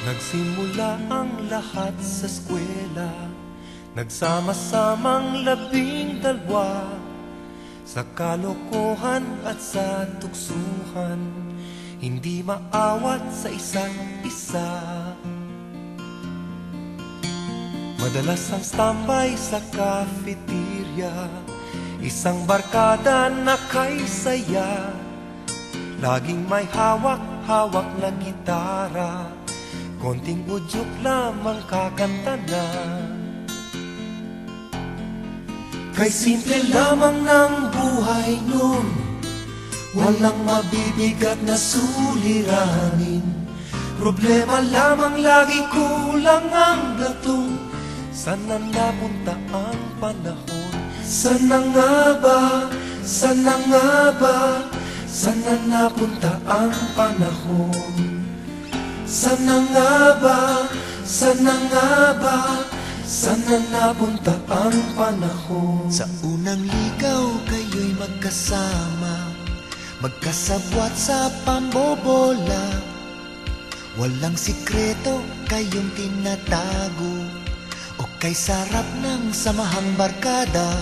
Nagsimula ang lahat sa eskwela, nagsama-samang 12, sa kalokohan at sa tuksuhan, hindi maawat sa isa't isa. Madalas ang standby sa cafeteria, isang barkada na kay saya, laging may hawak-hawak na gitara, konting udyok lamang kakanta na. Kay simple lamang ng buhay nun, walang mabibigat na suliranin. Problema lamang lagi, kulang ang gatong. Sana napunta ang panahon? Sana nga ba? Sana nga ba? Sana napunta ang panahon? Sana nga ba? Sana nga ba? Sana napunta ang panahon? Sa unang ligaw kayo'y magkasama, magkasabwat sa pambobola. Walang sikreto kayong tinatago, o kay sarap ng samahang barkada.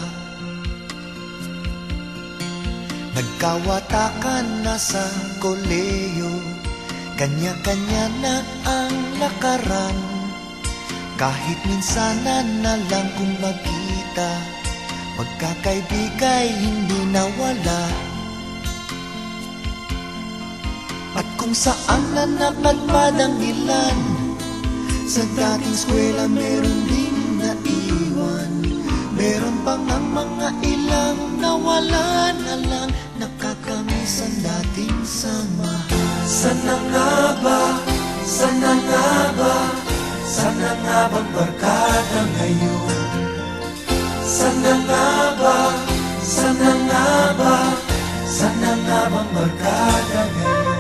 Nagkawatakan na sa koleyo, kanya-kanya na ang lakaran. Kahit minsanan na lang kung magkita, magkakaibigay hindi nawala. At kung saan na napadpad ang ilan, sa dating eskwela meron ding naiwan. Meron pang ang mga ilang nawala na lang, nakakamiss ang dating samahan. Sana nga ba? Sana nga ba? Sana nga bang barkada ngayon? Sana nga ba? Sana nga ba? Sana nga bang barkada ngayon?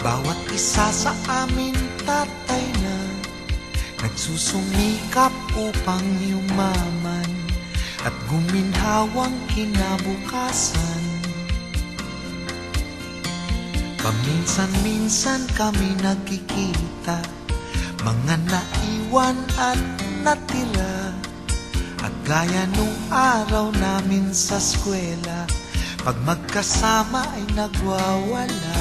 Bawat isa sa amin tatay na, nagsusumikap upang yumaman at guminhawang kinabukasan. Paminsan-minsan kami nagkikita, mga naiwan at natira. At gaya nung araw namin sa eskwela, pag magkasama ay nagwawala.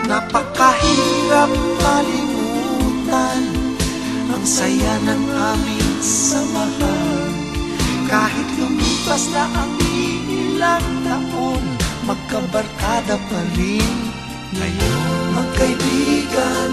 Napakahirap malimutan ang saya ng aming samahan. Kahit lumipas na ang ilang taon, magkabarkada pa rin ngayon. Magkaibigan,